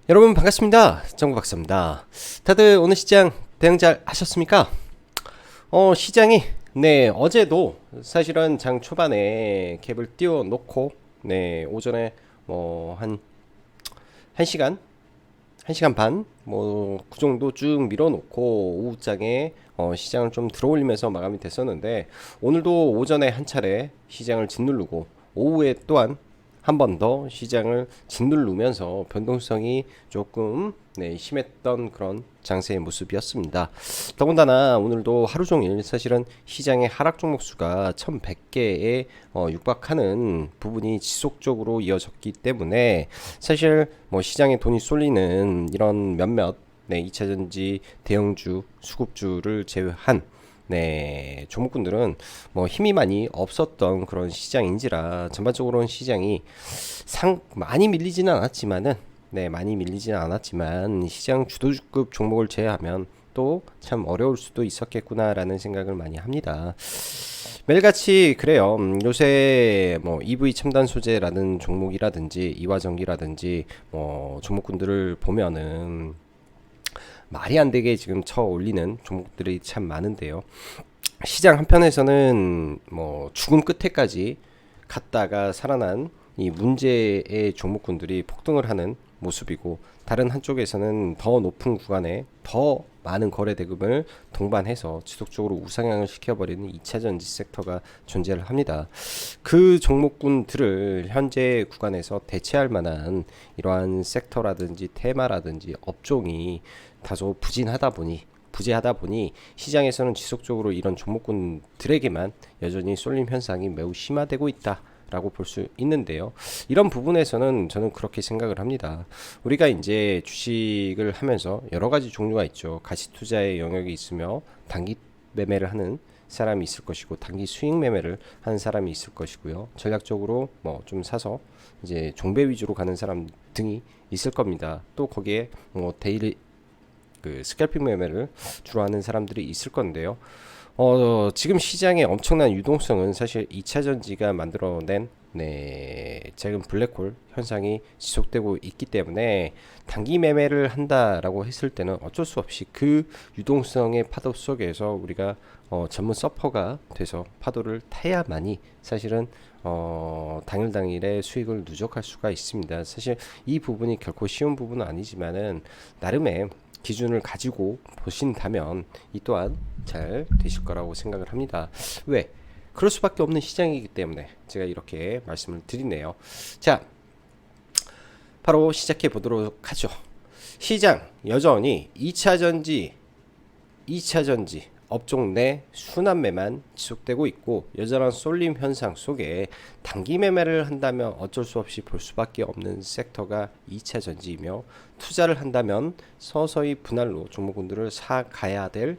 여러분 반갑습니다. 정구박사입니다. 다들 오늘 시장 대응 잘 하셨습니까? 시장이 어제도 사실은 장 초반에 갭을 띄워 놓고 오전에 한 1시간 1시간 반 그 정도 쭉 밀어놓고 오후장에 시장을 좀 들어올리면서 마감이 됐었는데, 오늘도 오전에 한 차례 시장을 짓누르고 오후에 또한 한 번 더 시장을 짓누르면서 변동성이 조금 심했던 그런 장세의 모습이었습니다. 더군다나 오늘도 하루 종일 사실은 시장의 하락 종목 수가 1100개에 육박하는 부분이 지속적으로 이어졌기 때문에, 사실 시장에 돈이 쏠리는 이런 몇몇 2차전지 대형주 수급주를 제외한 종목군들은 힘이 많이 없었던 그런 시장인지라, 전반적으로는 시장이 많이 밀리지는 않았지만은 많이 밀리지는 않았지만 시장 주도주급 종목을 제외하면 또 참 어려울 수도 있었겠구나라는 생각을 많이 합니다. 매일같이 그래요. 요새 EV 첨단 소재라는 종목이라든지 이화전기라든지 종목군들을 보면은 말이 안 되게 지금 쳐 올리는 종목들이 참 많은데요. 시장 한편에서는 죽음 끝에까지 갔다가 살아난 이 문제의 종목군들이 폭등을 하는 모습이고, 다른 한쪽에서는 더 높은 구간에 더 많은 거래 대금을 동반해서 지속적으로 우상향을 시켜버리는 2차전지 섹터가 존재를 합니다. 그 종목군들을 현재 구간에서 대체할 만한 이러한 섹터라든지 테마라든지 업종이 다소 부재하다 보니 시장에서는 지속적으로 이런 종목군들에게만 여전히 쏠림 현상이 매우 심화되고 있다 라고 볼 수 있는데요. 이런 부분에서는 저는 그렇게 생각을 합니다. 우리가 이제 주식을 하면서 여러 가지 종류가 있죠. 가치 투자의 영역이 있으며 단기 매매를 하는 사람이 있을 것이고, 단기 수익 매매를 하는 사람이 있을 것이고요. 전략적으로 좀 사서 이제 종배 위주로 가는 사람 등이 있을 겁니다. 또 거기에 데일리 스캘핑 매매를 주로 하는 사람들이 있을 건데요. 지금 시장의 엄청난 유동성은 사실 2차전지가 만들어낸 작은 블랙홀 현상이 지속되고 있기 때문에, 단기 매매를 한다라고 했을 때는 어쩔 수 없이 그 유동성의 파도 속에서 우리가 전문 서퍼가 돼서 파도를 타야만이 사실은 당일의 수익을 누적할 수가 있습니다. 사실 이 부분이 결코 쉬운 부분은 아니지만은 나름의 기준을 가지고 보신다면 이 또한 잘 되실 거라고 생각을 합니다. 왜? 그럴 수밖에 없는 시장이기 때문에 제가 이렇게 말씀을 드리네요. 자, 바로 시작해 보도록 하죠. 시장 여전히 2차전지 업종 내 순환매만 지속되고 있고, 여전한 쏠림 현상 속에 단기 매매를 한다면 어쩔 수 없이 볼 수밖에 없는 섹터가 2차전지이며, 투자를 한다면 서서히 분할로 종목군들을 사가야 될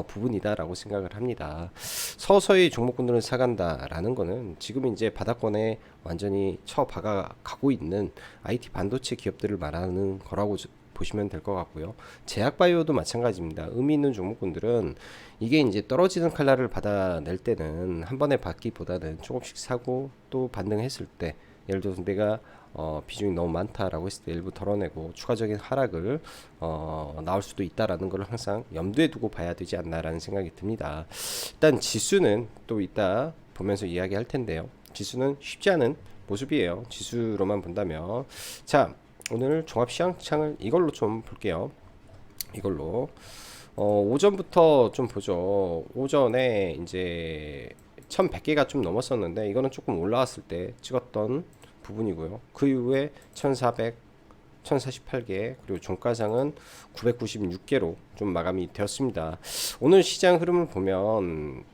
부분이다라고 생각을 합니다. 서서히 종목군들을 사간다라는 거는 지금 이제 바닥권에 완전히 쳐박아 가고 있는 IT 반도체 기업들을 말하는 거라고 보시면 될 것 같고요. 제약바이오도 마찬가지입니다. 의미 있는 종목군들은 이게 이제 떨어지는 칼날을 받아낼 때는 한 번에 받기보다는 조금씩 사고 또 반등했을 때, 예를 들어서 내가 비중이 너무 많다라고 했을 때 일부 덜어내고 추가적인 하락을 나올 수도 있다라는 걸 항상 염두에 두고 봐야 되지 않나라는 생각이 듭니다. 일단 지수는 또 이따 보면서 이야기할 텐데요. 지수는 쉽지 않은 모습이에요. 지수로만 본다면. 자, 오늘 종합시장창을 이걸로 좀 볼게요. 이걸로 오전부터 좀 보죠. 오전에 이제 1100개가 좀 넘었었는데, 이거는 조금 올라왔을 때 찍었던 부분이고요. 그 이후에 1400, 1048개, 그리고 종가상은 996개로 좀 마감이 되었습니다. 오늘 시장 흐름을 보면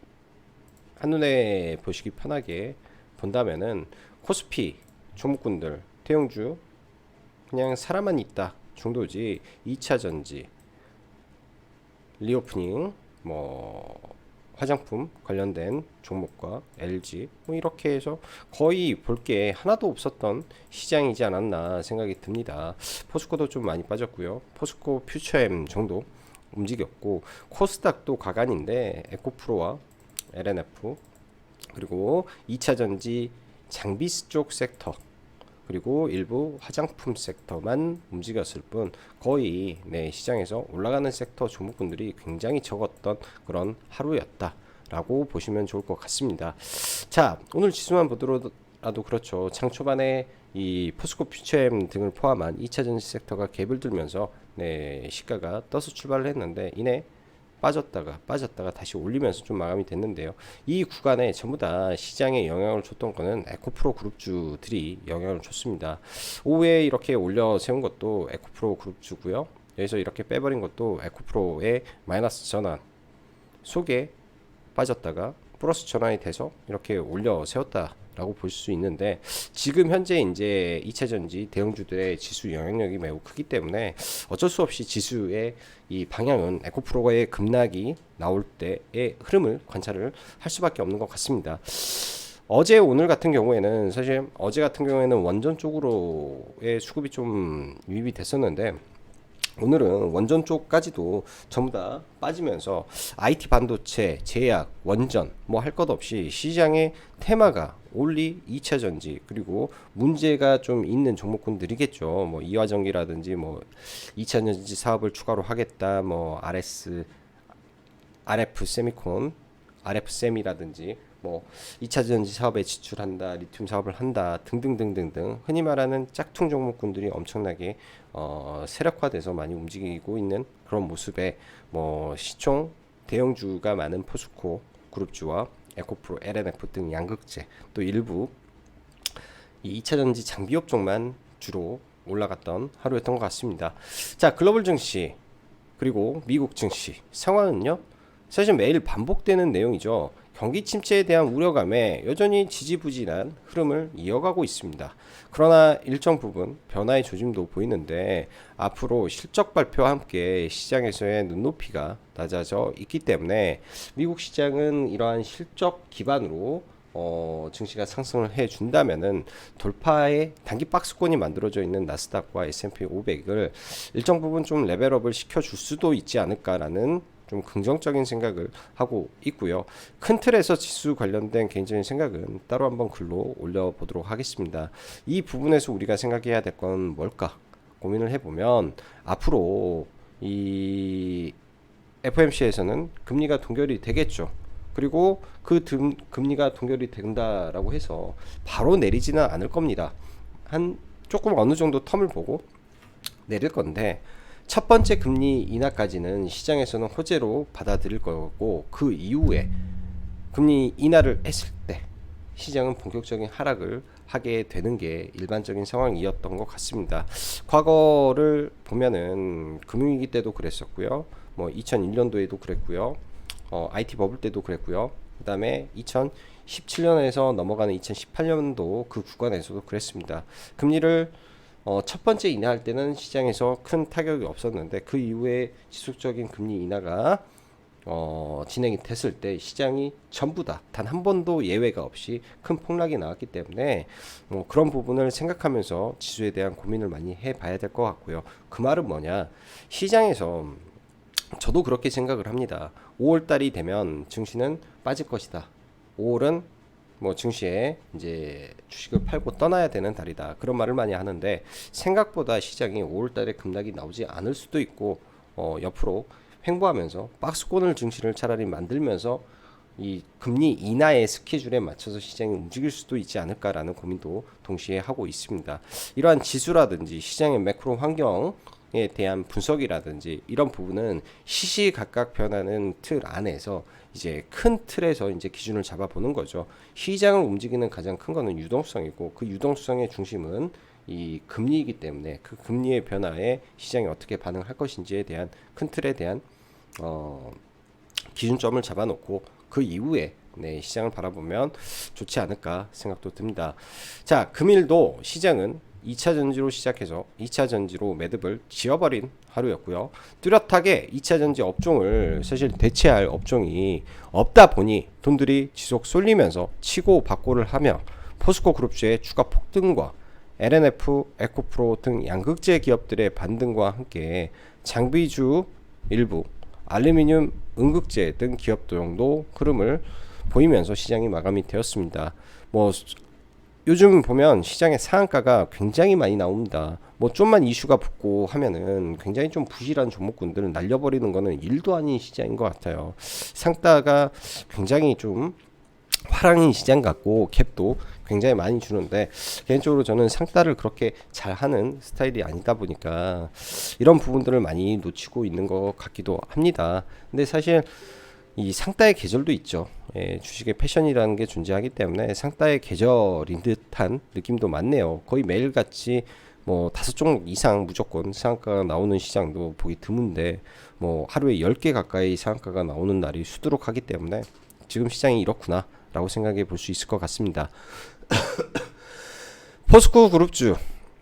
한눈에 보시기 편하게 본다면은 코스피 종목군들 대형주 그냥 사람만 있다 정도지, 2차전지, 리오프닝, 화장품 관련된 종목과 LG 이렇게 해서 거의 볼 게 하나도 없었던 시장이지 않았나 생각이 듭니다. 포스코도 좀 많이 빠졌고요. 포스코 퓨처엠 정도 움직였고, 코스닥도 가관인데 에코프로와 LNF, 그리고 2차전지 장비 쪽 섹터, 그리고 일부 화장품 섹터만 움직였을 뿐 거의 시장에서 올라가는 섹터 종목군들이 굉장히 적었던 그런 하루였다라고 보시면 좋을 것 같습니다. 자, 오늘 지수만 보더라도 그렇죠. 장 초반에 이 포스코 퓨처엠 등을 포함한 2차 전지 섹터가 갭을 들면서 시가가 떠서 출발을 했는데 이내 빠졌다가 다시 올리면서 좀 마감이 됐는데요. 이 구간에 전부 다 시장에 영향을 줬던 거는 에코프로 그룹주들이 영향을 줬습니다. 오후에 이렇게 올려 세운 것도 에코프로 그룹주고요. 여기서 이렇게 빼버린 것도 에코프로의 마이너스 전환 속에 빠졌다가 플러스 전환이 돼서 이렇게 올려 세웠다라고 볼 수 있는데, 지금 현재 이제 2차 전지 대형주들의 지수 영향력이 매우 크기 때문에 어쩔 수 없이 지수의 이 방향은 에코프로의 급락이 나올 때의 흐름을 관찰을 할 수밖에 없는 것 같습니다. 어제 오늘 같은 경우에는 사실 어제 같은 경우에는 원전 쪽으로의 수급이 좀 유입이 됐었는데, 오늘은 원전 쪽까지도 전부 다 빠지면서 IT 반도체, 제약, 원전 뭐 할 것 없이 시장의 테마가 올리 2차 전지, 그리고 문제가 좀 있는 종목군들이겠죠. 뭐 이화전기라든지 뭐 2차 전지 사업을 추가로 하겠다, 뭐 RF 세미콘, RF 세미라든지 뭐 2차 전지 사업에 지출한다, 리튬 사업을 한다 등등등등등 흔히 말하는 짝퉁 종목군들이 엄청나게 세력화돼서 많이 움직이고 있는 그런 모습에 뭐 시총 대형주가 많은 포스코 그룹주와 에코프로, LNF 등 양극재, 또 일부 이 2차 전지 장비 업종만 주로 올라갔던 하루였던 것 같습니다. 자, 글로벌 증시 그리고 미국 증시 상황은요, 사실 매일 반복되는 내용이죠. 경기 침체에 대한 우려감에 여전히 지지부진한 흐름을 이어가고 있습니다. 그러나 일정 부분 변화의 조짐도 보이는데, 앞으로 실적 발표와 함께 시장에서의 눈높이가 낮아져 있기 때문에 미국 시장은 이러한 실적 기반으로 증시가 상승을 해준다면은 돌파의 단기 박스권이 만들어져 있는 나스닥과 S&P 500을 일정 부분 좀 레벨업을 시켜줄 수도 있지 않을까라는 좀 긍정적인 생각을 하고 있고요. 큰 틀에서 지수 관련된 개인적인 생각은 따로 한번 글로 올려보도록 하겠습니다. 이 부분에서 우리가 생각해야 될 건 뭘까 고민을 해보면, 앞으로 이 FOMC에서는 금리가 동결이 되겠죠. 그리고 그 금리가 동결이 된다라고 해서 바로 내리지는 않을 겁니다. 한 조금 어느 정도 텀을 보고 내릴 건데, 첫 번째 금리 인하까지는 시장에서는 호재로 받아들일 거고, 그 이후에 금리 인하를 했을 때 시장은 본격적인 하락을 하게 되는 게 일반적인 상황이었던 것 같습니다. 과거를 보면은 금융위기 때도 그랬었고요, 뭐 2001년도에도 그랬고요, IT 버블 때도 그랬고요, 그 다음에 2017년에서 넘어가는 2018년도 그 구간에서도 그랬습니다. 금리를 첫 번째 인하할 때는 시장에서 큰 타격이 없었는데, 그 이후에 지속적인 금리 인하가 진행이 됐을 때 시장이 전부 다 단 한 번도 예외가 없이 큰 폭락이 나왔기 때문에 그런 부분을 생각하면서 지수에 대한 고민을 많이 해봐야 될 것 같고요. 그 말은 뭐냐, 시장에서 저도 그렇게 생각을 합니다. 5월달이 되면 증시는 빠질 것이다. 5월은 뭐 증시에 이제 주식을 팔고 떠나야 되는 달이다, 그런 말을 많이 하는데, 생각보다 시장이 5월달에 급락이 나오지 않을 수도 있고, 옆으로 횡보하면서 박스권을 증시를 차라리 만들면서 이 금리 인하의 스케줄에 맞춰서 시장이 움직일 수도 있지 않을까라는 고민도 동시에 하고 있습니다. 이러한 지수라든지 시장의 매크로 환경에 대한 분석이라든지 이런 부분은 시시각각 변하는 틀 안에서 이제 큰 틀에서 이제 기준을 잡아보는 거죠. 시장을 움직이는 가장 큰 거는 유동성이고, 그 유동성의 중심은 이 금리이기 때문에 그 금리의 변화에 시장이 어떻게 반응할 것인지에 대한 큰 틀에 대한 기준점을 잡아놓고 그 이후에 시장을 바라보면 좋지 않을까 생각도 듭니다. 자, 금일도 시장은 2차 전지로 시작해서 2차 전지로 매듭을 지어버린 하루였고요. 뚜렷하게 2차 전지 업종을 사실 대체할 업종이 없다 보니 돈들이 지속 쏠리면서 치고 받고를 하며, 포스코 그룹주의 추가 폭등과 LNF, 에코프로 등 양극재 기업들의 반등과 함께 장비주 일부, 알루미늄, 음극재 등 기업도 흐름을 보이면서 시장이 마감이 되었습니다. 뭐 요즘 보면 시장에 상한가가 굉장히 많이 나옵니다. 뭐 좀만 이슈가 붙고 하면은 굉장히 좀 부실한 종목군들을 날려버리는 거는 일도 아닌 시장인 것 같아요. 상따가 굉장히 좀 화랑인 시장 같고 캡도 굉장히 많이 주는데, 개인적으로 저는 상따를 그렇게 잘하는 스타일이 아니다 보니까 이런 부분들을 많이 놓치고 있는 것 같기도 합니다. 근데 사실 이 상따의 계절도 있죠. 예, 주식의 패션이라는 게 존재하기 때문에 상따의 계절인 듯한 느낌도 많네요. 거의 매일같이 뭐 5종목 이상 무조건 상한가가 나오는 시장도 보기 드문데, 뭐 하루에 10개 가까이 상한가가 나오는 날이 수두룩하기 때문에 지금 시장이 이렇구나 라고 생각해 볼 수 있을 것 같습니다. 포스코 그룹주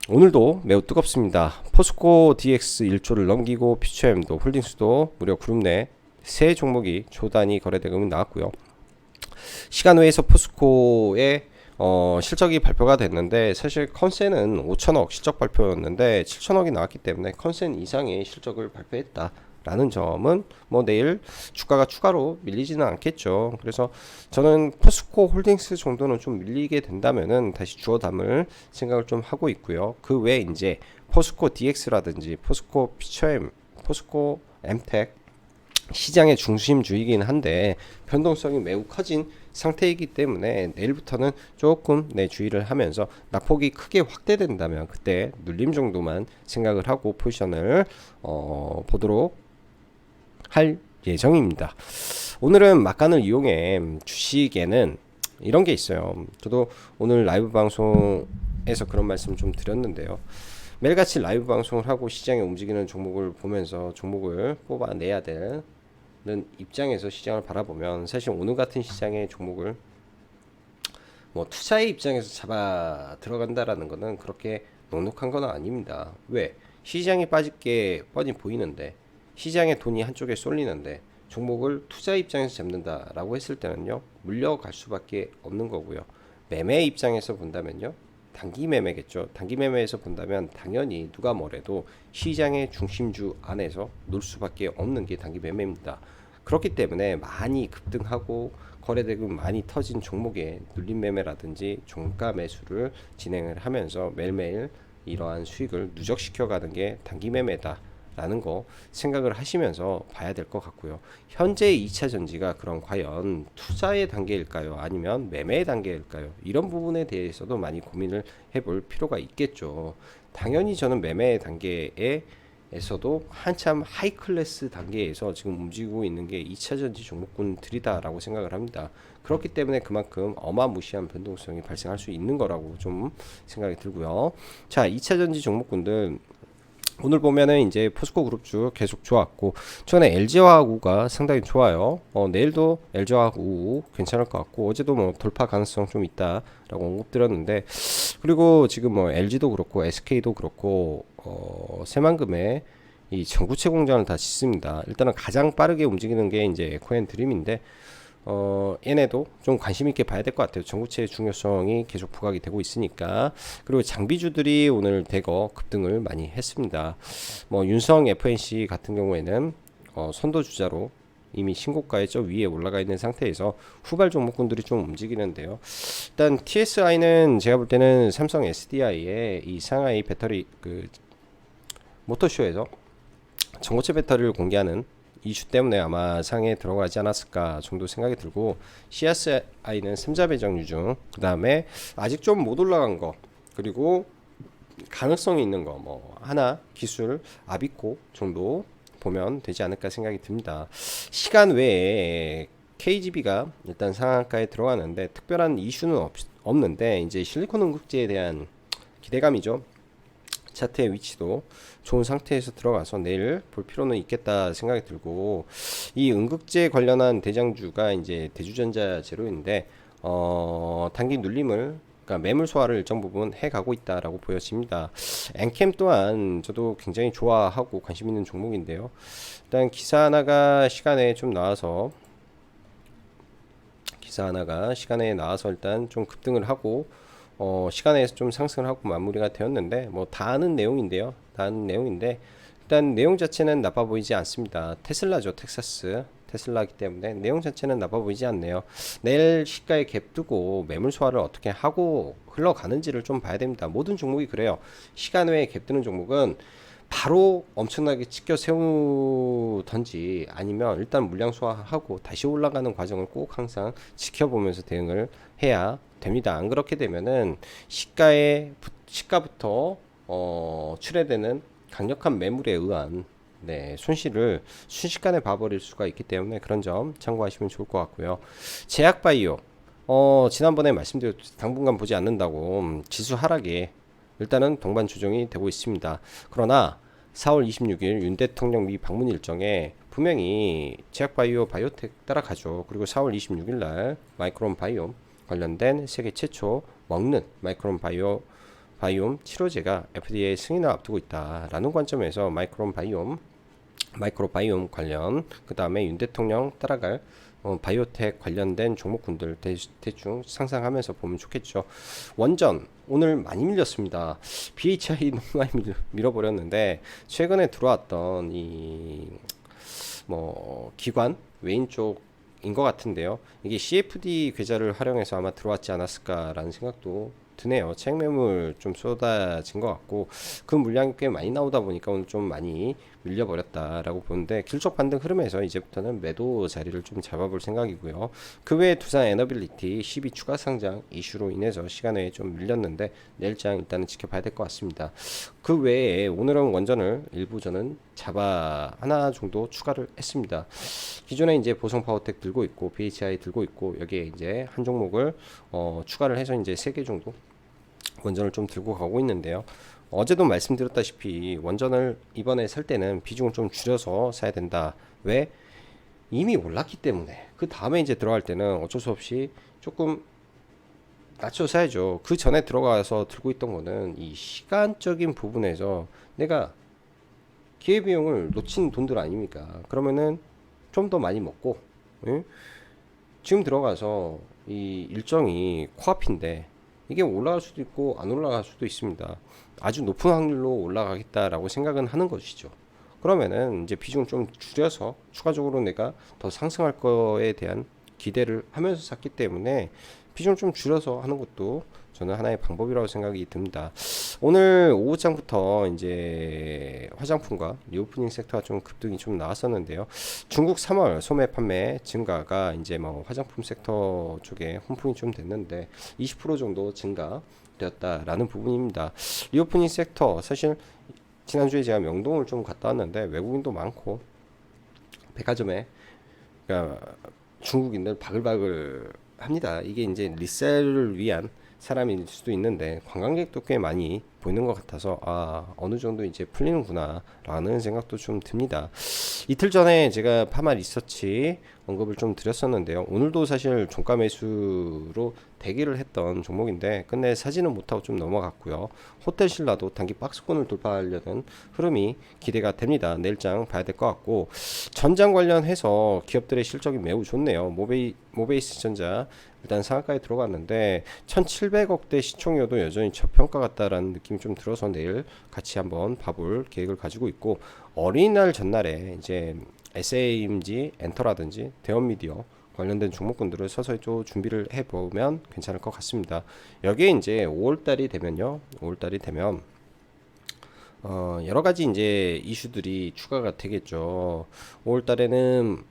오늘도 매우 뜨겁습니다. 포스코 DX 1조를 넘기고 퓨처엠도 홀딩스도 무려 그룹 내 세 종목이 초단위 거래대금이 나왔고요. 시간 외에서 포스코의 실적이 발표가 됐는데, 사실 컨센은 5천억 실적 발표였는데 7천억이 나왔기 때문에 컨센 이상의 실적을 발표했다 라는 점은 뭐 내일 주가가 추가로 밀리지는 않겠죠. 그래서 저는 포스코 홀딩스 정도는 좀 밀리게 된다면은 다시 주워 담을 생각을 좀 하고 있고요. 그 외에 이제 포스코 DX라든지 포스코 퓨처엠, 포스코 엠텍 시장의 중심주이긴 한데 변동성이 매우 커진 상태이기 때문에 내일부터는 조금 주의를 하면서 낙폭이 크게 확대된다면 그때 눌림 정도만 생각을 하고 포지션을 보도록 할 예정입니다. 오늘은 막간을 이용해 주식에는 이런 게 있어요. 저도 오늘 라이브 방송에서 그런 말씀 좀 드렸는데요. 매일같이 라이브 방송을 하고 시장에 움직이는 종목을 보면서 종목을 뽑아내야 되는 입장에서 시장을 바라보면, 사실 오늘 같은 시장의 종목을 뭐 투자의 입장에서 잡아 들어간다라는 거는 그렇게 넉넉한 건 아닙니다. 왜? 시장이 빠질 게 뻔히 보이는데, 시장에 돈이 한쪽에 쏠리는데 종목을 투자 입장에서 잡는다라고 했을 때는요, 물려갈 수밖에 없는 거고요. 매매 입장에서 본다면요, 단기 매매겠죠. 단기 매매에서 본다면 당연히 누가 뭐래도 시장의 중심주 안에서 놀 수밖에 없는 게 단기 매매입니다. 그렇기 때문에 많이 급등하고 거래대금 많이 터진 종목에 눌림 매매라든지 종가 매수를 진행을 하면서 매일매일 이러한 수익을 누적시켜 가는 게 단기 매매다 라는 거 생각을 하시면서 봐야 될 것 같고요. 현재 2차 전지가 그럼 과연 투자의 단계일까요? 아니면 매매의 단계일까요? 이런 부분에 대해서도 많이 고민을 해볼 필요가 있겠죠. 당연히 저는 매매의 단계에서도 한참 하이클래스 단계에서 지금 움직이고 있는 게 2차 전지 종목군들이다라고 생각을 합니다. 그렇기 때문에 그만큼 어마무시한 변동성이 발생할 수 있는 거라고 좀 생각이 들고요. 자, 2차 전지 종목군들 오늘 보면은 이제 포스코 그룹주 계속 좋았고, 최근에 LG화학우가 상당히 좋아요. 내일도 LG화학우 괜찮을 것 같고, 어제도 뭐 돌파 가능성 좀 있다라고 언급드렸는데, 그리고 지금 뭐 LG도 그렇고 SK도 그렇고 새만금에 이 전구체 공장을 다 짓습니다. 일단은 가장 빠르게 움직이는 게 이제 에코앤드림인데, 얘네도 좀 관심 있게 봐야 될 것 같아요. 전구체의 중요성이 계속 부각이 되고 있으니까. 그리고 장비주들이 오늘 대거 급등을 많이 했습니다. 뭐 윤성 FNC 같은 경우에는 선도주자로 이미 신고가에 저 위에 올라가 있는 상태에서 후발 종목군들이 좀 움직이는데요. 일단 TSI는 제가 볼 때는 삼성 SDI의 이 상하이 배터리 그 모터쇼에서 전고체 배터리를 공개하는 이슈 때문에 아마 상에 들어가지 않았을까 정도 생각이 들고, CSI는 삼자 배정 유중, 그 다음에 아직 좀 못 올라간 거, 그리고 가능성이 있는 거 뭐 하나 기술 아비코 정도 보면 되지 않을까 생각이 듭니다. 시간 외에 KGB가 일단 상한가에 들어가는데 특별한 이슈는 없는데 이제 실리콘 응급제에 대한 기대감이죠. 차트의 위치도 좋은 상태에서 들어가서 내일 볼 필요는 있겠다 생각이 들고, 이 응급제 관련한 대장주가 이제 대주전자 제로인데 단기 눌림을, 그러니까 매물 소화를 일정 부분 해가고 있다라고 보여집니다. 엔캠 또한 저도 굉장히 좋아하고 관심 있는 종목인데요. 일단 기사 하나가 시간에 나와서 일단 좀 급등을 하고 시간에서 좀 상승을 하고 마무리가 되었는데, 뭐 다 아는 내용인데 일단 내용 자체는 나빠 보이지 않습니다. 테슬라죠. 테슬라이기 때문에 내용 자체는 나빠 보이지 않네요. 내일 시가에 갭 두고 매물 소화를 어떻게 하고 흘러가는지를 좀 봐야 됩니다. 모든 종목이 그래요. 시간 외에 갭 두는 종목은 바로 엄청나게 찍혀 세우던지 아니면 일단 물량 소화하고 다시 올라가는 과정을 꼭 항상 지켜보면서 대응을 해야 됩니다. 안 그렇게 되면은 시가부터 출회되는 강력한 매물에 의한 손실을 순식간에 봐버릴 수가 있기 때문에 그런 점 참고하시면 좋을 것 같고요. 제약바이오 지난번에 말씀드렸듯이 당분간 보지 않는다고 지수 하락에 일단은 동반 조정이 되고 있습니다. 그러나 4월 26일 윤 대통령 미 방문 일정에 분명히 제약바이오 바이오텍 따라가죠. 그리고 4월 26일 날 마이크론 바이옴 관련된 세계 최초 먹는 마이크론 바이옴 치료제가 FDA 승인을 앞두고 있다라는 관점에서 마이크로 바이옴 관련, 그 다음에 윤 대통령 따라갈 바이오텍 관련된 종목군들 대충 상상하면서 보면 좋겠죠. 원전 오늘 많이 밀렸습니다. BHI 너무 많이 밀어버렸는데 최근에 들어왔던 기관 외인 쪽인 것 같은데요. 이게 CFD 계좌를 활용해서 아마 들어왔지 않았을까라는 생각도 드네요. 책 매물 좀 쏟아진 것 같고 그 물량이 꽤 많이 나오다 보니까 오늘 좀 많이 밀려버렸다라고 보는데 길적 반등 흐름에서 이제부터는 매도 자리를 좀 잡아볼 생각이고요. 그 외에 두산 에너빌리티 12 추가 상장 이슈로 인해서 시간에 좀 밀렸는데 내일장 일단은 지켜봐야 될 것 같습니다. 그 외에 오늘은 원전을 일부 저는 하나 정도 추가를 했습니다. 기존에 이제 보성 파워텍 들고 있고 BHI 들고 있고 여기에 이제 한 종목을 추가를 해서 이제 3개 정도 원전을 좀 들고 가고 있는데요. 어제도 말씀드렸다시피 원전을 이번에 살 때는 비중을 좀 줄여서 사야 된다. 왜? 이미 올랐기 때문에. 그 다음에 이제 들어갈 때는 어쩔 수 없이 조금 낮춰 사야죠. 그 전에 들어가서 들고 있던 거는 이 시간적인 부분에서 내가 기회비용을 놓친 돈들 아닙니까? 그러면은 좀 더 많이 먹고, 응? 지금 들어가서 이 일정이 코앞인데 이게 올라갈 수도 있고 안 올라갈 수도 있습니다. 아주 높은 확률로 올라가겠다라고 생각은 하는 것이죠. 그러면은 이제 비중 좀 줄여서 추가적으로 내가 더 상승할 거에 대한 기대를 하면서 샀기 때문에 비중 좀 줄여서 하는 것도 저는 하나의 방법이라고 생각이 듭니다. 오늘 오후장부터 이제 화장품과 리오프닝 섹터가 좀 급등이 좀 나왔었는데요. 중국 3월 소매 판매 증가가 이제 화장품 섹터 쪽에 훈풍이 좀 됐는데 20% 정도 증가되었다라는 부분입니다. 리오프닝 섹터 사실 지난주에 제가 명동을 좀 갔다 왔는데 외국인도 많고 백화점에 그러니까 중국인들 바글바글 합니다. 이게 이제 리셀을 위한 사람일 수도 있는데 관광객도 꽤 많이 보이는 것 같아서 어느 정도 이제 풀리는구나 라는 생각도 좀 듭니다. 이틀 전에 제가 파마 리서치 언급을 좀 드렸었는데요. 오늘도 사실 종가 매수로 대기를 했던 종목인데 끝내 사지는 못하고 좀 넘어갔고요. 호텔신라도 단기 박스권을 돌파하려는 흐름이 기대가 됩니다. 내일장 봐야 될 것 같고 전장 관련해서 기업들의 실적이 매우 좋네요. 모베이스 전자 일단 상한가에 들어갔는데 1700억대 시총여도 여전히 저평가 같다라는 느낌이 좀 들어서 내일 같이 한번 봐볼 계획을 가지고 있고 어린이날 전날에 이제 SAMG, 엔터라든지 대원미디어 관련된 종목군들을 서서히 또 준비를 해보면 괜찮을 것 같습니다. 여기에 이제 5월달이 되면 여러 가지 이제 이슈들이 추가가 되겠죠. 5월달에는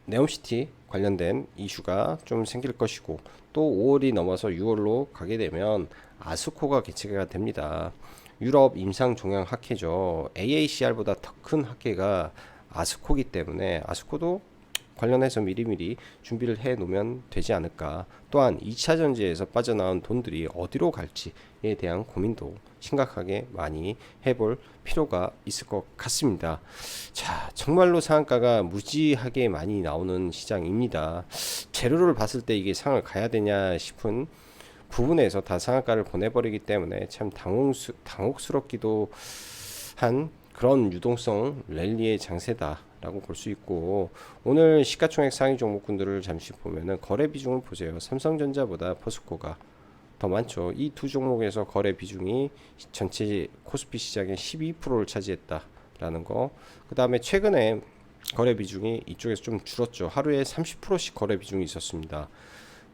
네옴시티 관련된 이슈가 좀 생길 것이고 또 5월이 넘어서 6월로 가게 되면 아스코가 개최가 됩니다. 유럽 임상 종양 학회죠. AACR보다 더 큰 학회가 아스코기 때문에 아스코도 관련해서 미리미리 준비를 해 놓으면 되지 않을까. 또한 2차 전지에서 빠져나온 돈들이 어디로 갈지에 대한 고민도 심각하게 많이 해볼 필요가 있을 것 같습니다. 자, 정말로 상한가가 무지하게 많이 나오는 시장입니다. 재료를 봤을 때 이게 상을 가야 되냐 싶은 부분에서 다 상한가를 보내버리기 때문에 참 당혹스럽기도 한 그런 유동성 랠리의 장세다 라고 볼 수 있고 오늘 시가총액 상위 종목군들을 잠시 보면은 거래 비중을 보세요. 삼성전자보다 포스코가 더 많죠. 이 두 종목에서 거래 비중이 전체 코스피 시장의 12%를 차지했다라는 거. 그 다음에 최근에 거래 비중이 이쪽에서 좀 줄었죠. 하루에 30%씩 거래 비중이 있었습니다.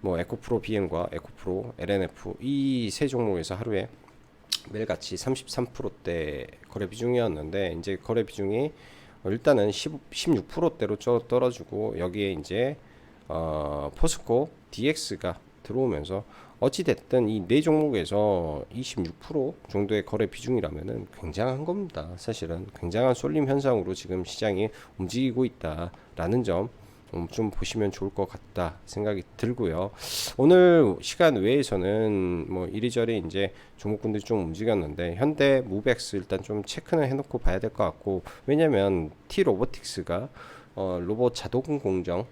뭐 에코프로 BM과 에코프로 LNF 이 세 종목에서 하루에 매일같이 33%대 거래 비중이었는데 이제 거래 비중이 일단은 16%대로 떨어지고 여기에 이제 포스코 DX가 들어오면서 어찌 됐든 이 네 종목에서 26% 정도의 거래 비중이라면은 굉장한 겁니다. 사실은 굉장한 쏠림 현상으로 지금 시장이 움직이고 있다라는 점 좀 보시면 좋을 것 같다 생각이 들고요. 오늘 시간 외에서는 뭐 이리저리 이제 종목군들이 좀 움직였는데 현대 무벡스 일단 좀 체크는 해놓고 봐야 될 것 같고, 왜냐면 T 로보틱스가 로봇 자동 공정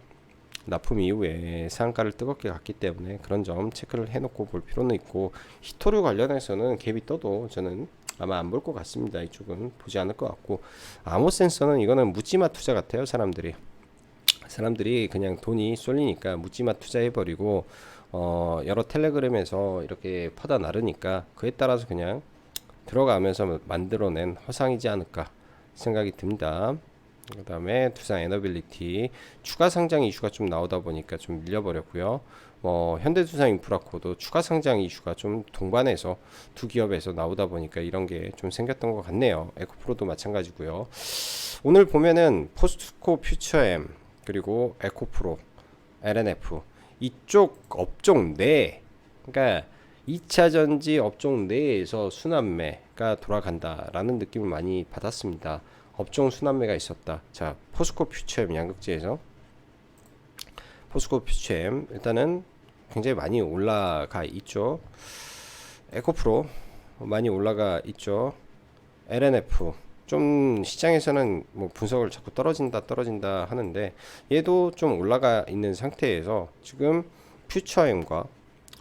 납품 이후에 상한가를 뜨겁게 갔기 때문에 그런 점 체크를 해놓고 볼 필요는 있고, 히토류 관련해서는 갭이 떠도 저는 아마 안 볼 것 같습니다. 이쪽은 보지 않을 것 같고, 암호 센서는 이거는 묻지마 투자 같아요. 사람들이 그냥 돈이 쏠리니까 묻지마 투자해버리고 여러 텔레그램에서 이렇게 퍼다 나르니까 그에 따라서 그냥 들어가면서 만들어낸 허상이지 않을까 생각이 듭니다. 그 다음에 두산 에너빌리티 추가 상장 이슈가 좀 나오다 보니까 좀 밀려버렸고요. 현대두산 인프라코도 추가 상장 이슈가 좀 동반해서 두 기업에서 나오다 보니까 이런 게 좀 생겼던 것 같네요. 에코프로도 마찬가지고요. 오늘 보면은 포스코 퓨처엠 그리고 에코프로, LNF 이쪽 업종 내, 그러니까 2차전지 업종 내에서 순환매가 돌아간다라는 느낌을 많이 받았습니다. 업종 순환매가 있었다. 자, 포스코 퓨처엠 양극재에서 포스코 퓨처엠 일단은 굉장히 많이 올라가 있죠. 에코프로 많이 올라가 있죠. LNF 좀 시장에서는 뭐 분석을 자꾸 떨어진다 하는데 얘도 좀 올라가 있는 상태에서 지금 퓨처엠과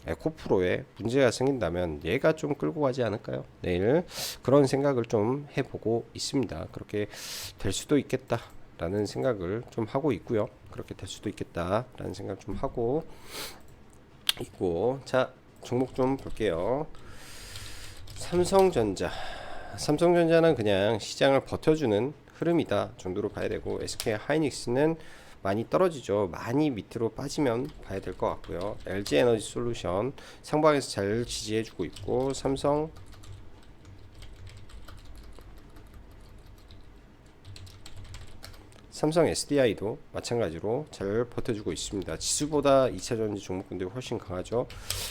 에코프로에 문제가 생긴다면 얘가 좀 끌고 가지 않을까요? 내일 그런 생각을 좀 해보고 있습니다. 그렇게 될 수도 있겠다라는 생각을 좀 하고 있고요. 그렇게 될 수도 있겠다라는 생각 좀 하고 있고, 자 종목 좀 볼게요. 삼성전자는 그냥 시장을 버텨주는 흐름이다 정도로 봐야 되고, SK 하이닉스는 많이 떨어지죠. 많이 밑으로 빠지면 봐야 될 것 같고요. LG 에너지 솔루션 상방에서 잘 지지해주고 있고, 삼성 SDI도 마찬가지로 잘 버텨주고 있습니다. 지수보다 2차전지 종목군들이 훨씬 강하죠.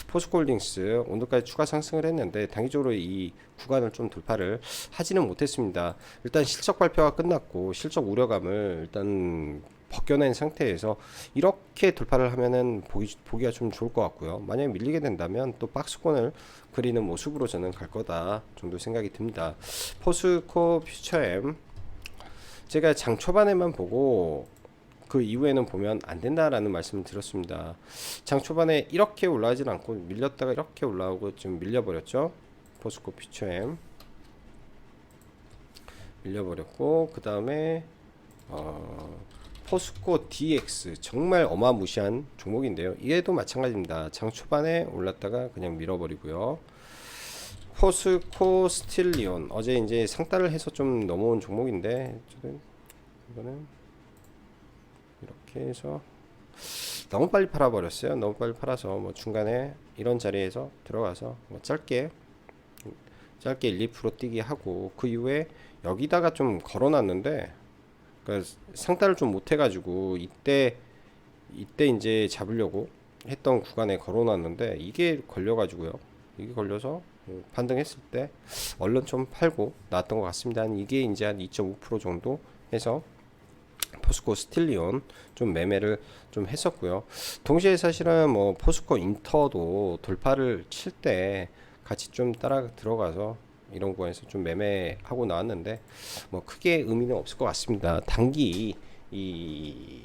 포스코홀딩스 오늘까지 추가 상승을 했는데 단기적으로 이 구간을 좀 돌파를 하지는 못했습니다. 일단 실적 발표가 끝났고 실적 우려감을 일단 벗겨낸 상태에서 이렇게 돌파를 하면은 보기가 좀 좋을 것 같고요. 만약에 밀리게 된다면 또 박스권을 그리는 모습으로 저는 갈 거다 정도 생각이 듭니다. 포스코 퓨처엠 제가 장 초반에만 보고 그 이후에는 보면 안 된다라는 말씀을 드렸습니다. 장 초반에 이렇게 올라가진 않고 밀렸다가 이렇게 올라오고 좀 밀려버렸죠. 포스코 퓨처엠 밀려버렸고, 그 다음에 포스코 DX 정말 어마무시한 종목인데요. 얘도 마찬가지입니다. 장 초반에 올랐다가 그냥 밀어버리고요. 포스코 스틸리온 어제 이제 상따를 해서 좀 넘어온 종목인데 이거는 이렇게 해서 너무 빨리 팔아버렸어요. 너무 빨리 팔아서 뭐 중간에 이런 자리에서 들어가서 뭐 짧게 1, 2% 뛰기 하고 그 이후에 여기다가 좀 걸어놨는데, 그러니까 상따를 좀 못해가지고 이때 이제 잡으려고 했던 구간에 걸어놨는데 이게 걸려가지고요. 이게 걸려서 반등했을 때 얼른 좀 팔고 나왔던 것 같습니다. 이게 이제 한 2.5% 정도 해서 포스코 스틸리온 좀 매매를 좀 했었고요. 동시에 사실은 뭐 포스코 인터도 돌파를 칠 때 같이 좀 따라 들어가서 이런 거에서 좀 매매하고 나왔는데 뭐 크게 의미는 없을 것 같습니다. 단기 이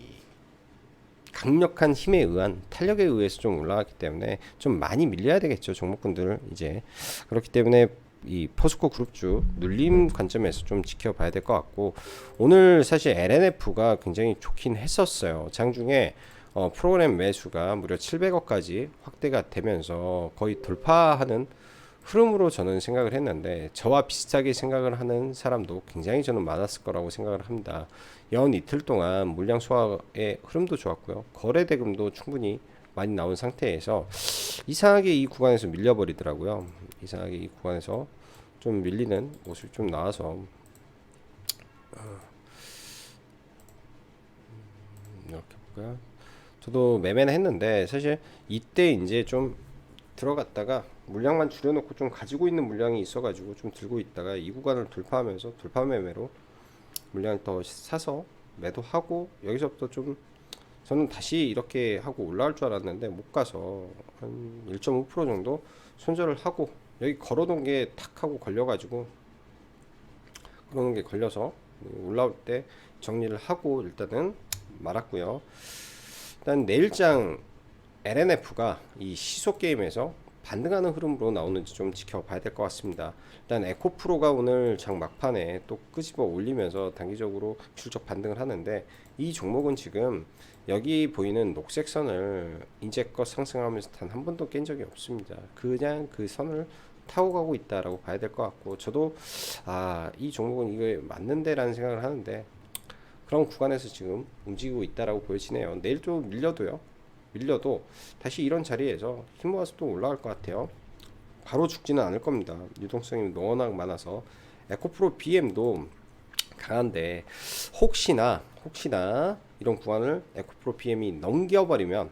강력한 힘에 의한 탄력에 의해서 좀 올라갔기 때문에 좀 많이 밀려야 되겠죠, 종목군들. 이제 그렇기 때문에 이 포스코 그룹주 눌림 관점에서 좀 지켜봐야 될 것 같고, 오늘 사실 LNF가 굉장히 좋긴 했었어요. 장중에 프로그램 매수가 무려 700억까지 확대가 되면서 거의 돌파하는 흐름으로 저는 생각을 했는데 저와 비슷하게 생각을 하는 사람도 굉장히 저는 많았을 거라고 생각을 합니다. 연 이틀 동안 물량 소화의 흐름도 좋았고요. 거래 대금도 충분히 많이 나온 상태에서 이상하게 이 구간에서 밀려버리더라고요. 이상하게 이 구간에서 좀 밀리는 모습이 좀 나와서 이렇게 볼까요? 저도 매매는 했는데 사실 이때 이제 좀 들어갔다가 물량만 줄여놓고 좀 가지고 있는 물량이 있어가지고 좀 들고 있다가 이 구간을 돌파하면서 돌파 매매로 물량을 더 사서 매도하고 여기서부터 좀 저는 다시 이렇게 하고 올라갈 줄 알았는데 못 가서 한 1.5% 정도 손절을 하고 여기 걸어놓은 게 탁 하고 걸려가지고 걸어놓은 게 걸려서 올라올 때 정리를 하고 일단은 말았고요. 일단 내일장 LNF가 이 시소 게임에서 반등하는 흐름으로 나오는지 좀 지켜봐야 될 것 같습니다. 일단 에코프로가 오늘 장 막판에 또 끄집어 올리면서 단기적으로 실적 반등을 하는데 이 종목은 지금 여기 보이는 녹색 선을 이제껏 상승하면서 단 한 번도 깬 적이 없습니다. 그냥 그 선을 타고 가고 있다라고 봐야 될 것 같고 저도 이 종목은 이게 맞는데라는 생각을 하는데 그런 구간에서 지금 움직이고 있다라고 보여지네요. 내일 좀 밀려도 다시 이런 자리에서 힘 모아서 또 올라갈 것 같아요. 바로 죽지는 않을 겁니다. 유동성이 워낙 많아서 에코프로 BM도 강한데 혹시나 이런 구간을 에코프로 BM이 넘겨버리면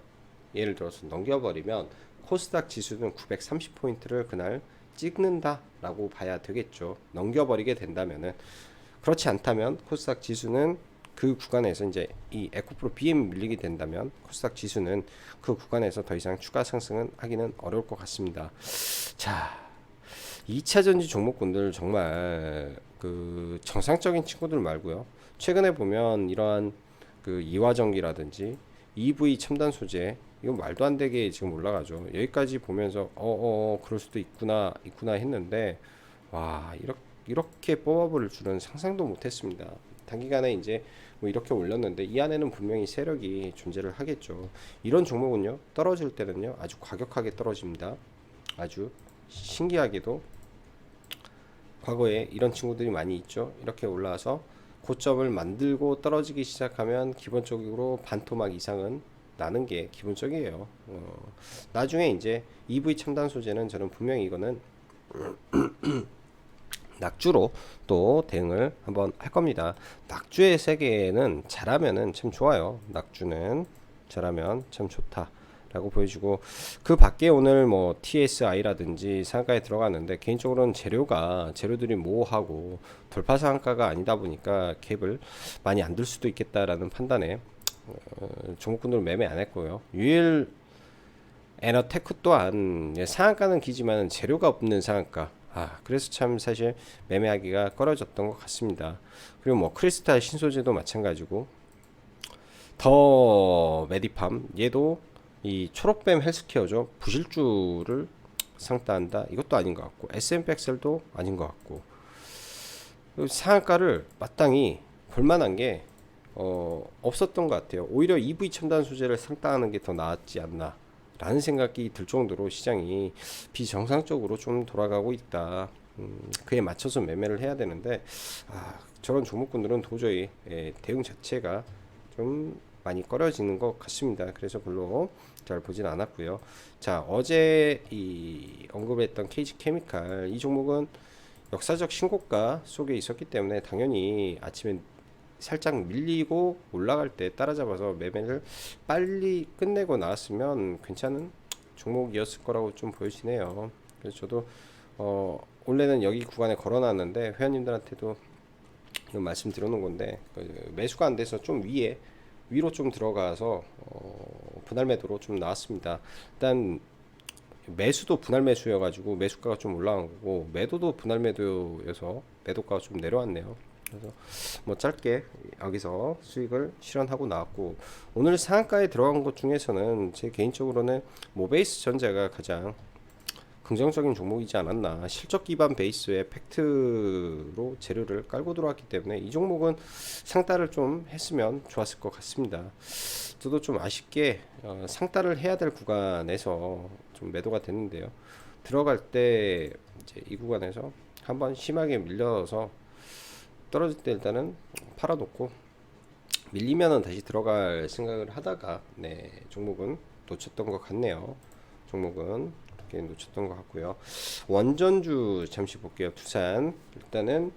예를 들어서 넘겨버리면 코스닥 지수는 930포인트를 그날 찍는다라고 봐야 되겠죠. 넘겨버리게 된다면은 그렇지 않다면 코스닥 지수는 그 구간에서 이제 이 에코프로 BM 밀리게 된다면 코스닥 지수는 그 구간에서 더 이상 추가 상승은 하기는 어려울 것 같습니다. 자, 2차 전지 종목군들 정말 그 정상적인 친구들 말고요. 최근에 보면 이러한 그 이화전기라든지 EV 첨단 소재 이거 말도 안 되게 지금 올라가죠. 여기까지 보면서 그럴 수도 있구나 했는데 와 이렇게 뽑아버릴 줄은 상상도 못했습니다. 단기간에 이제 뭐 이렇게 올렸는데 이 안에는 분명히 세력이 존재를 하겠죠. 이런 종목은요 떨어질 때는요 아주 과격하게 떨어집니다. 아주 신기하게도 과거에 이런 친구들이 많이 있죠. 이렇게 올라와서 고점을 만들고 떨어지기 시작하면 기본적으로 반토막 이상은 나는 게 기본적이에요. 나중에 이제 EV 첨단 소재는 저는 분명히 이거는 낙주로 또 대응을 한번 할 겁니다. 낙주의 세계는 잘하면은 참 좋아요. 낙주는 잘하면 참 좋다. 라고 보여주고 그 밖에 오늘 뭐 TSI라든지 상가에 들어갔는데 개인적으로는 재료들이 모호하고 돌파 상가가 아니다 보니까 갭을 많이 안 들 수도 있겠다라는 판단에 종목군들 매매 안 했고요. 유일 에너테크 또한 상한가는 기지만 재료가 없는 상한가. 그래서 참 사실 매매하기가 꺼려졌던 것 같습니다. 그리고 뭐 크리스탈 신소재도 마찬가지고 더 메디팜 얘도 이 초록뱀 헬스케어죠. 부실주를 상따한다. 이것도 아닌 것 같고 SM백셀도 아닌 것 같고 상한가를 마땅히 볼만한 게 없었던 것 같아요. 오히려 EV 첨단 소재를 상따하는 게 더 나았지 않나 라는 생각이 들 정도로 시장이 비정상적으로 좀 돌아가고 있다. 그에 맞춰서 매매를 해야 되는데 저런 종목군들은 도저히 대응 자체가 좀 많이 꺼려지는 것 같습니다. 그래서 별로 잘 보진 않았고요. 자, 어제 이 언급했던 KG 케미칼 이 종목은 역사적 신고가 속에 있었기 때문에 당연히 아침에 살짝 밀리고 올라갈 때 따라잡아서 매매를 빨리 끝내고 나왔으면 괜찮은 종목이었을 거라고 좀 보여지네요. 그래서 저도 원래는 여기 구간에 걸어놨는데 회원님들한테도 이거 말씀드려놓은 건데 매수가 안 돼서 좀 위로 좀 들어가서 분할 매도로 좀 나왔습니다. 일단 매수도 분할 매수여가지고 매수가가 좀 올라간 거고 매도도 분할 매도여서 매도가가 좀 내려왔네요. 그래서 뭐 짧게 여기서 수익을 실현하고 나왔고 오늘 상한가에 들어간 것 중에서는 제 개인적으로는 모베이스 전자가 가장 긍정적인 종목이지 않았나. 실적 기반 베이스의 팩트로 재료를 깔고 들어왔기 때문에 이 종목은 상따를 좀 했으면 좋았을 것 같습니다. 저도 좀 아쉽게 상따를 해야 될 구간에서 좀 매도가 됐는데요. 들어갈 때 이제 이 구간에서 한번 심하게 밀려서 떨어질 때 일단은 팔아놓고 밀리면은 다시 들어갈 생각을 하다가 네, 종목은 놓쳤던 것 같네요. 종목은 이렇게 놓쳤던 것 같고요. 원전주 잠시 볼게요. 두산 일단은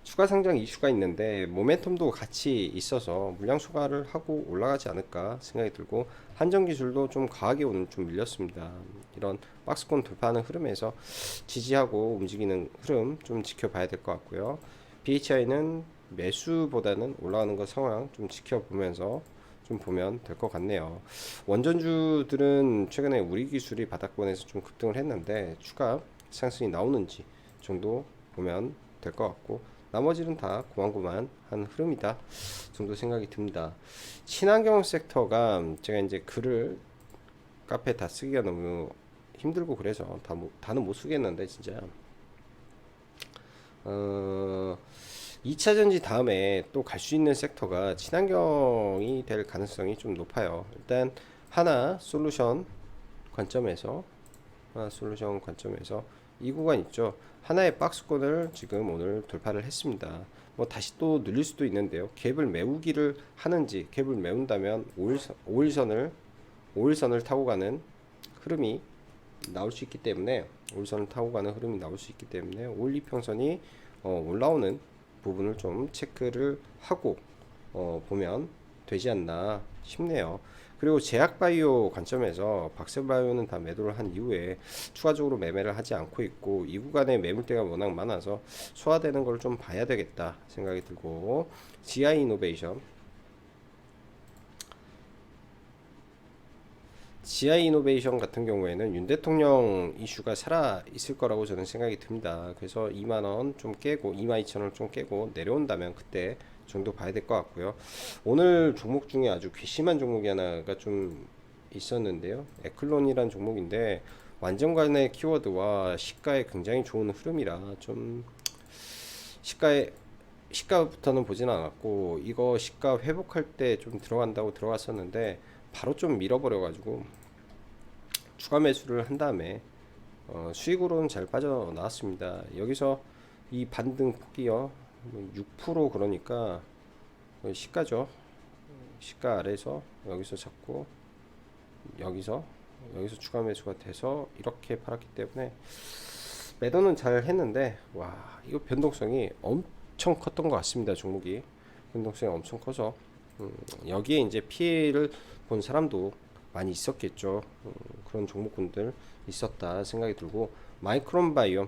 추가 상장 이슈가 있는데 모멘텀도 같이 있어서 물량 추가를 하고 올라가지 않을까 생각이 들고 한정 기술도 좀 과하게 오늘 좀 밀렸습니다. 이런 박스권 돌파하는 흐름에서 지지하고 움직이는 흐름 좀 지켜봐야 될 것 같고요. BHI는 매수보다는 올라가는 거 상황 좀 지켜보면서 좀 보면 될 것 같네요. 원전주들은 최근에 우리 기술이 바닥권에서 좀 급등을 했는데 추가 상승이 나오는지 정도 보면 될 것 같고 나머지는 다 고만고만한 흐름이다 정도 생각이 듭니다. 친환경 섹터가 제가 이제 글을 카페에 다 쓰기가 너무 힘들고 그래서 다는 못 쓰겠는데 진짜 2차전지 다음에 또 갈 수 있는 섹터가 친환경이 될 가능성이 좀 높아요. 일단 하나솔루션 관점에서 이 구간 있죠. 하나의 박스권을 지금 오늘 돌파를 했습니다. 뭐 다시 또 눌릴 수도 있는데요. 갭을 메우기를 하는지 갭을 메운다면 5일선을 타고 가는 흐름이 나올 수 있기 때문에 5일선을 타고 가는 흐름이 나올 수 있기 때문에 5일 이평선이 올라오는 부분을 좀 체크를 하고 보면 되지 않나 싶네요. 그리고 제약바이오 관점에서 박셀바이오는 다 매도를 한 이후에 추가적으로 매매를 하지 않고 있고 이 구간에 매물대가 워낙 많아서 소화되는 걸 좀 봐야 되겠다 생각이 들고 GI 이노베이션 같은 경우에는 윤 대통령 이슈가 살아 있을 거라고 저는 생각이 듭니다. 그래서 2만원 좀 깨고 22,000원 좀 깨고 내려온다면 그때 정도 봐야 될 것 같고요. 오늘 종목 중에 아주 괘씸한 종목이 하나가 좀 있었는데요. 에클론이란 종목인데 완전관의 키워드와 시가에 굉장히 좋은 흐름이라 좀 시가부터는 보진 않았고 이거 시가 회복할 때 좀 들어간다고 들어갔었는데 바로 좀 밀어버려 가지고 추가 매수를 한 다음에 수익으로는 잘 빠져나왔습니다. 여기서 이 반등 폭이요 6% 그러니까 시가죠. 시가 아래에서 여기서 잡고 여기서 추가 매수가 돼서 이렇게 팔았기 때문에 매도는 잘 했는데 와 이거 변동성이 엄청 컸던 것 같습니다. 종목이 변동성이 엄청 커서 여기에 이제 피해를 본 사람도 많이 있었겠죠. 그런 종목군들 있었다 생각이 들고 마이크론 바이옴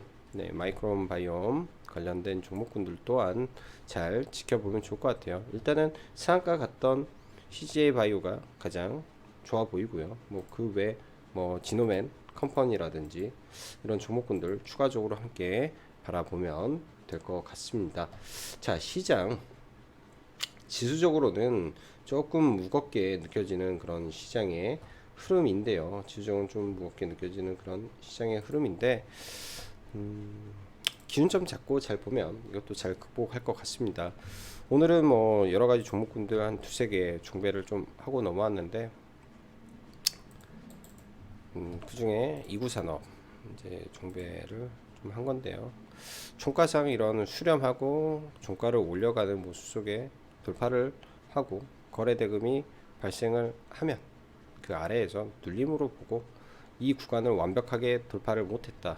관련된 종목군들 또한 잘 지켜보면 좋을 것 같아요. 일단은 상한가 갔던 CJ 바이오가 가장 좋아 보이고요. 뭐 그 외 뭐 지노맨 컴퍼니라든지 이런 종목군들 추가적으로 함께 바라보면 될 것 같습니다. 자, 시장 지수적으로는 조금 무겁게 느껴지는 그런 시장의 흐름인데요. 지수적으로 좀 무겁게 느껴지는 그런 시장의 흐름인데 기준점 잡고 잘 보면 이것도 잘 극복할 것 같습니다. 오늘은 뭐 여러가지 종목군들 한 두세 개 종배를 좀 하고 넘어왔는데 그 중에 이구산업 이제 종배를 좀 한 건데요. 종가상 이런 수렴하고 종가를 올려가는 모습 속에 돌파를 하고 거래 대금이 발생을 하면 그 아래에서 눌림으로 보고 이 구간을 완벽하게 돌파를 못했다.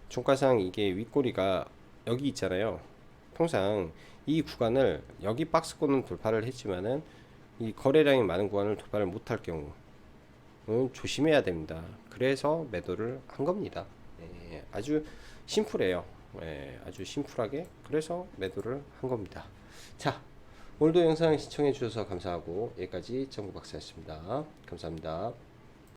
종가상 이게 윗꼬리가 여기 있잖아요. 통상 이 구간을 여기 박스권은 돌파를 했지만은 이 거래량이 많은 구간을 돌파를 못할 경우 조심해야 됩니다. 그래서 매도를 한 겁니다. 아주 심플해요. 아주 심플하게 그래서 매도를 한 겁니다. 자, 오늘도 영상 시청해 주셔서 감사하고 여기까지 정구박사였습니다. 감사합니다.